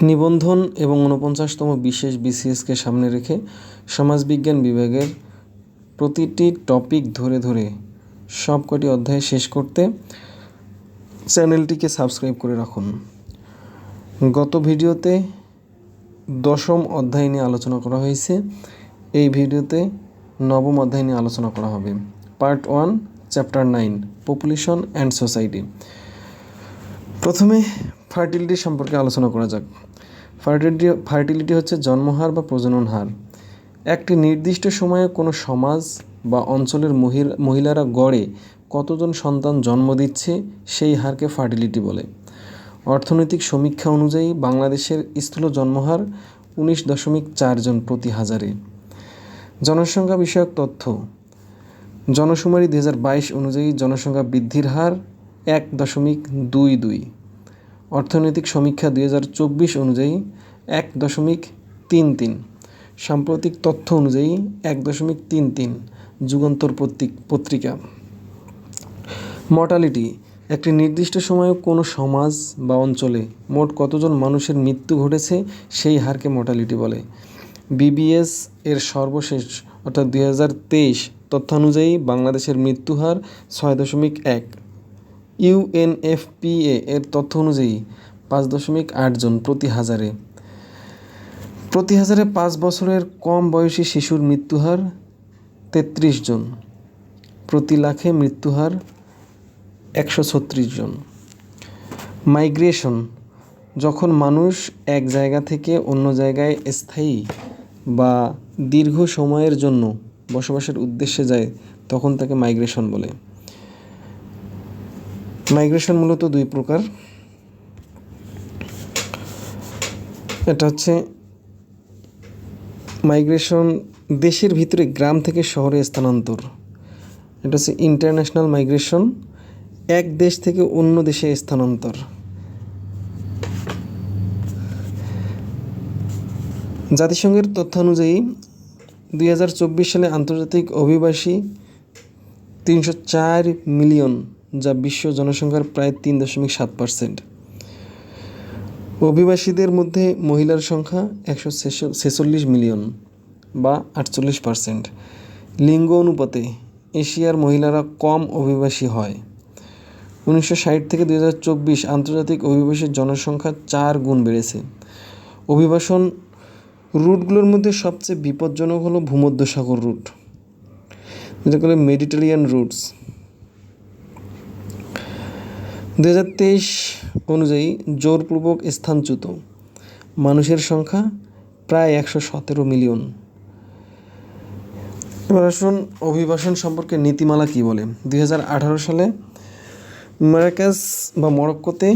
নিবন্ধন এবং ৪৯তম বিশেষ বিসিএসকে সামনে রেখে সমাজবিজ্ঞান বিভাগের প্রতিটি টপিক ধরে ধরে সবকটি অধ্যায় শেষ করতে চ্যানেলটিকে সাবস্ক্রাইব করে রাখুন। গত ভিডিওতে ১০ম অধ্যায় নিয়ে আলোচনা করা হয়েছে। এই ভিডিওতে ৯ম অধ্যায় নিয়ে আলোচনা করা হবে। Part 1, chapter 9, population and society. প্রথমে ফার্টিলিটি সম্পর্কে আলোচনা করা যাক। ফার্টিলিটি হচ্ছে জন্মহার বা প্রজনন হার। একটি নির্দিষ্ট সময়ে কোনো সমাজ বা অঞ্চলের মহিলারা গড়ে কতজন সন্তান জন্ম দিচ্ছে সেই হারকে ফার্টিলিটি বলে। অর্থনৈতিক সমীক্ষা অনুযায়ী বাংলাদেশের স্থূল জন্মহার 19.4 জন প্রতি হাজারে। জনসংখ্যা বিষয়ক তথ্য, জনশুমারি 2022 অনুযায়ী জনসংখ্যা বৃদ্ধির হার 1.22। অর্থনৈতিক সমীক্ষা 2024 অনুযায়ী 1.33। সাম্প্রতিক তথ্য অনুযায়ী 1.33। যুগান্তর পত্রিকা। মর্টালিটি, একটি নির্দিষ্ট সময়ে কোনো সমাজ বা অঞ্চলে মোট কতজন মানুষের মৃত্যু ঘটেছে সেই হারকে মর্টালিটি বলে। বিবিএস এর সর্বশেষ অর্থাৎ 2023 তথ্যানুযায়ী বাংলাদেশের মৃত্যু হার 6.1। ইউএনএফপিএ এর তথ্য অনুযায়ী 5.8 জন প্রতি হাজারে। প্রতি হাজারে 5 বছরের কম বয়সী শিশুর মৃত্যুহার 33 জন। প্রতি লাখে মৃত্যুহার 136 জন। মাইগ্রেশন, যখন মানুষ এক জায়গা থেকে অন্য জায়গায় স্থায়ী বা দীর্ঘ সময়ের জন্য বসবাসের উদ্দেশ্যে যায় তখন তাকে মাইগ্রেশন বলে। মাইগ্রেশন মূলত দুই প্রকার। এটা হচ্ছে মাইগ্রেশন দেশের ভিতরে গ্রাম থেকে শহরে স্থানান্তর। এটা হচ্ছে ইন্টারন্যাশনাল মাইগ্রেশন, এক দেশ থেকে অন্য দেশে স্থানান্তর। জাতিসংঘের তথ্যানুযায়ী 2024 সালে আন্তর্জাতিক অভিবাসী 304 মিলিয়ন, যা বিশ্ব জনসংখ্যার প্রায় 3.7%। অভিবাসীদের মধ্যে মহিলার সংখ্যা 146 মিলিয়ন বা 48%। লিঙ্গ অনুপাতে এশিয়ার মহিলারা কম অভিবাসী হয়। 1960 থেকে 2024 আন্তর্জাতিক অভিবাসীর জনসংখ্যা 4 গুণ বেড়েছে। অভিবাসন রুটগুলোর মধ্যে সবচেয়ে বিপজ্জনক হলো ভূমধ্যসাগর রুট, যেটাকে বলে মেডিটেরিয়ান রুটস। 2023 অনুযায়ী জোরপূর্বক স্থানচ্যুত মানুষের সংখ্যা প্রায় 117 মিলিয়ন। এবার আসুন অভিবাসন সম্পর্কে নীতিমালা কি বলে। 2018 সালে মারাকাশ বা মরক্কোতে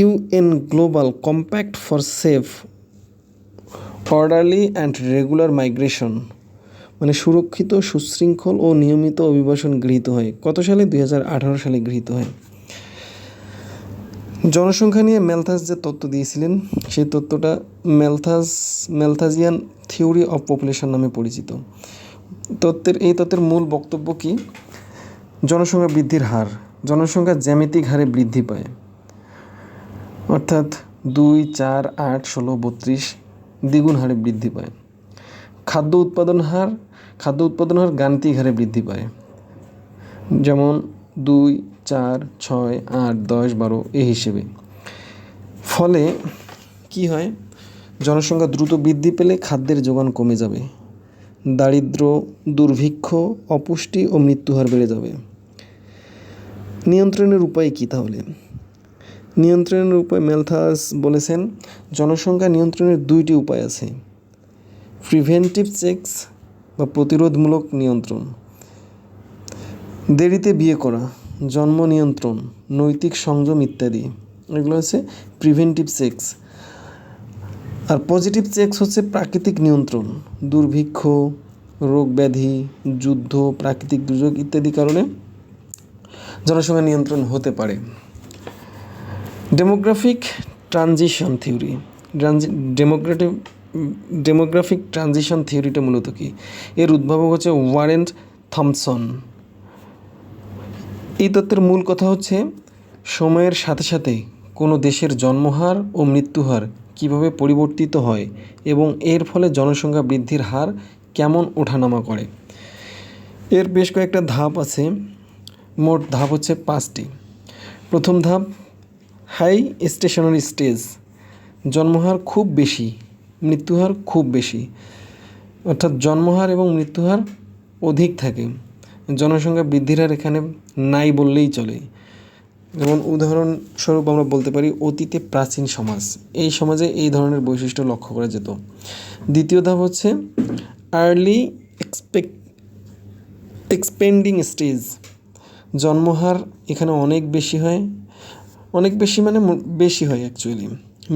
UN global compact for safe, orderly and regular migration মানে সুরক্ষিত, সুশৃঙ্খল ও নিয়মিত অভিবাসন গৃহীত হয়। কত সালে? 2018 সালে গৃহীত হয়। জনসংখ্যা নিয়ে ম্যালথাস যে তত্ত্ব দিয়েছিলেন সেই তত্ত্বটা ম্যালথাজিয়ান থিওরি অফ পপুলেশন নামে পরিচিত। এই তত্ত্বের মূল বক্তব্য কি? জনসংখ্যা বৃদ্ধির হার, জনসংখ্যা জ্যামিতিক হারে বৃদ্ধি পায়, অর্থাৎ 2, 4, 8, 16, 32 দ্বিগুণ হারে বৃদ্ধি পায়। খাদ্য উৎপাদন হার গাণিতিক হারে বৃদ্ধি পায়, যেমন 2, 4, 6, 8, 10, 12 এই হিসেবে। ফলে কি হয়? জনসংখ্যা দ্রুত বৃদ্ধি পেলে খাদ্যের যোগান কমে যাবে, দারিদ্র্য, দুর্ভিক্ষ, অপুষ্টি ও মৃত্যুহার বেড়ে যাবে। নিয়ন্ত্রণের উপায় কী তাহলে? নিয়ন্ত্রণের উপায় ম্যালথাস বলেছেন জনসংখ্যা নিয়ন্ত্রণের 2টি উপায় আছে। প্রিভেন্টিভ চেকস বা প্রতিরোধমূলক নিয়ন্ত্রণ, দেরিতে বিয়ে করা, জন্ম নিয়ন্ত্রণ, নৈতিক সংযম ইত্যাদি, এগুলো হচ্ছে প্রিভেন্টিভ চেকস। আর পজিটিভ চেকস হচ্ছে প্রাকৃতিক নিয়ন্ত্রণ, দুর্ভিক্ষ, রোগ ব্যাধি, যুদ্ধ, প্রাকৃতিক দুর্যোগ ইত্যাদি কারণে জনসংখ্যা নিয়ন্ত্রণ হতে পারে। Demographic transition theory, demographic transition থিওরিটা মূলত কি? এর উদ্ভাবক হচ্ছে ওয়ারেন থমসন। এই তত্ত্বের মূল কথা হচ্ছে সময়ের সাথে সাথে কোনো দেশের জন্মহার ও মৃত্যুহার কীভাবে পরিবর্তিত হয় এবং এর ফলে জনসংখ্যা বৃদ্ধির হার কেমন ওঠানামা করে। এর বেশ কয়েকটা ধাপ আছে, মোট ধাপ হচ্ছে 5টি। প্রথম ধাপ হাই স্টেশনারি স্টেজ, জন্মহার খুব বেশি, মৃত্যুহার খুব বেশি, অর্থাৎ জন্মহার এবং মৃত্যুহার অধিক থাকে। জনসংখ্যা বৃদ্ধির হার এখানে নাই বললেই চলে। যেমন উদাহরণস্বরূপ আমরা বলতে পারি অতীতে প্রাচীন সমাজ, এই সমাজে এই ধরনের বৈশিষ্ট্য লক্ষ্য করা যেত। দ্বিতীয় ধাপ হচ্ছে আর্লি এক্সপেন্ডিং স্টেজ, জন্মহার এখানে অনেক বেশি হয়, অনেক বেশি মানে বেশি হয় অ্যাকচুয়ালি।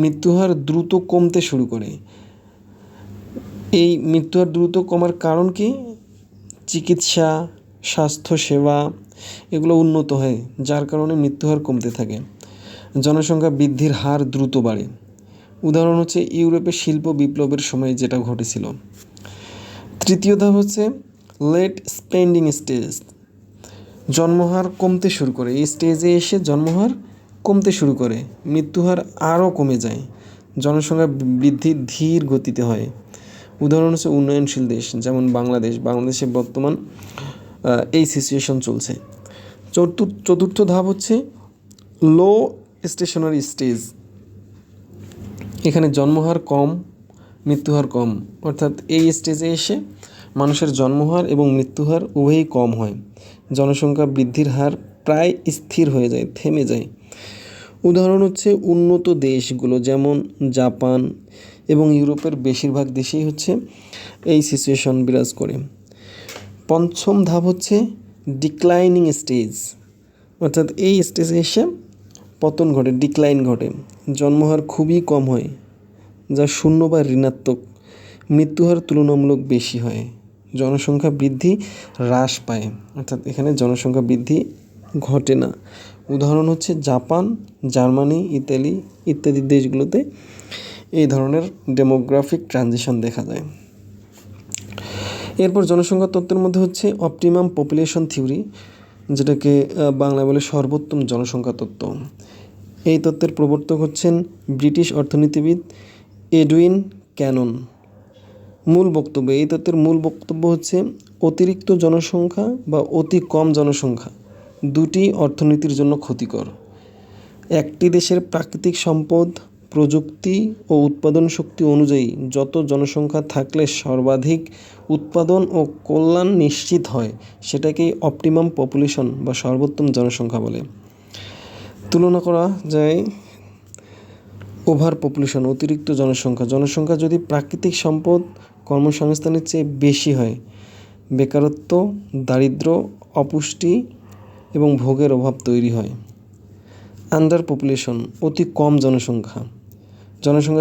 মৃত্যুহার দ্রুত কমতে শুরু করে। এই মৃত্যুহার দ্রুত কমার কারণ কি? চিকিৎসা, স্বাস্থ্যসেবা এগুলো উন্নত হয়, যার কারণে মৃত্যুহার কমতে থাকে। জনসংখ্যা বৃদ্ধির হার দ্রুত বাড়ে। উদাহরণ হচ্ছে ইউরোপে শিল্প বিপ্লবের সময় যেটা ঘটেছিল। তৃতীয় ধাপ হচ্ছে লেট স্পেন্ডিং স্টেজ, জন্মহার কমতে শুরু করে। এই স্টেজে এসে জন্মহার কমতে শুরু করে, মৃত্যুহার আরও কমে যায়, জনসংখ্যা বৃদ্ধি ধীর গতিতে হয়। উদাহরণ হচ্ছে উন্নয়নশীল দেশ, যেমন বাংলাদেশে বর্তমান এই সিচুয়েশন চলছে। চতুর্থ ধাপ হচ্ছে লো স্টেশনারি স্টেজ, এখানে জন্মহার কম, মৃত্যুহার কম, অর্থাৎ এই স্টেজে এসে মানুষের জন্মহার এবং মৃত্যুহার উভয়ই কম হয়, জনসংখ্যা বৃদ্ধির হার প্রায় স্থির হয়ে যায়, থেমে যায়। উদাহরণ হচ্ছে উন্নত দেশগুলো যেমন জাপান এবং ইউরোপের বেশিরভাগ দেশেই হচ্ছে এই সিচুয়েশন বিরাজ করে। পঞ্চম ধাপ হচ্ছে ডিক্লাইনিং স্টেজ, অর্থাৎ এই স্টেজে এসে পতন ঘটে, ডিক্লাইন ঘটে, জন্মহার খুবই কম হয়, যা শূন্য বা ঋণাত্মক, মৃত্যুহার তুলনামূলক বেশি হয়, জনসংখ্যা বৃদ্ধি হ্রাস পায়, অর্থাৎ এখানে জনসংখ্যা বৃদ্ধি ঘটে না। উদাহরণ হচ্ছে জাপান, জার্মানি, ইতালি ইত্যাদি দেশগুলোতে এই ধরনের ডেমোগ্রাফিক ট্রানজিশন দেখা যায়। এরপর জনসংখ্যা তত্ত্বের মধ্যে হচ্ছে অপটিমাম পপুলেশন থিওরি, যেটাকে বাংলায় বলে সর্বোত্তম জনসংখ্যা তত্ত্ব। এই তত্ত্বের প্রবর্তক হচ্ছেন ব্রিটিশ অর্থনীতিবিদ এডুইন ক্যানন। এই তত্ত্বের মূল বক্তব্য হচ্ছে অতিরিক্ত জনসংখ্যা বা অতি কম জনসংখ্যা দুটি অর্থনীতির জন্য ক্ষতিকর। একটি দেশের প্রাকৃতিক সম্পদ, প্রযুক্তি ও উৎপাদন শক্তি অনুযায়ী যত জনসংখ্যা থাকলে সর্বাধিক উৎপাদন ও কল্যাণ নিশ্চিত হয়, সেটাকেই অপটিমাম পপুলেশন বা সর্বোত্তম জনসংখ্যা বলে। তুলনা করা যায় ওভার পপুলেশন, অতিরিক্ত জনসংখ্যা যদি প্রাকৃতিক সম্পদ, কর্মসংস্থানের চেয়ে বেশি হয়, বেকারত্ব, দারিদ্র্য, অপুষ্টি এবং ভোগের অভাব তৈরি হয়। আন্ডার পপুলেশন, অতি কম জনসংখ্যা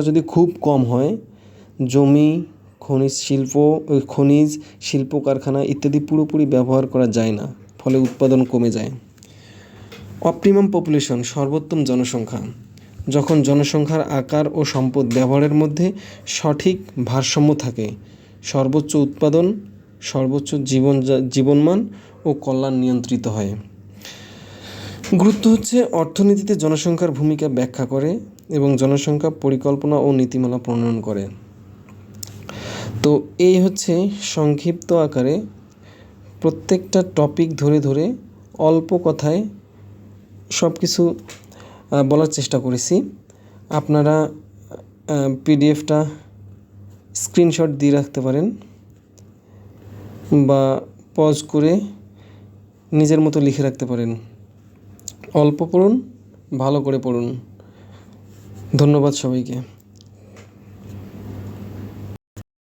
যদি খুব কম হয়, জমি, খনিজ শিল্প কারখানা ইত্যাদি পুরোপুরি ব্যবহার করা যায় না, ফলে উৎপাদন কমে যায়। অপটিমাম পপুলেশন, সর্বোত্তম জনসংখ্যা, যখন জনসংখ্যার আকার ও সম্পদ ব্যবহারের মধ্যে সঠিক ভারসাম্য থাকে, সর্বোচ্চ উৎপাদন, সর্বোচ্চ জীবনমান ও কল্যাণ নিয়ন্ত্রিত হয়। গুরুত্ব হচ্ছে অর্থনীতিতে জনসংখ্যার ভূমিকা ব্যাখ্যা করে এবং জনসংখ্যা পরিকল্পনা ও নীতিমালা প্রণয়ন করে। তো এই হচ্ছে সংক্ষিপ্ত আকারে প্রত্যেকটা টপিক ধরে ধরে অল্প কথায় সব কিছু বলার চেষ্টা করেছি। আপনারা পিডিএফটা স্ক্রিনশট দিয়ে রাখতে পারেন বা পজ করে নিজের মতো লিখে রাখতে পারেন। অল্প পড়ুন, ভালো করে পড়ুন। ধন্যবাদ সবাইকে।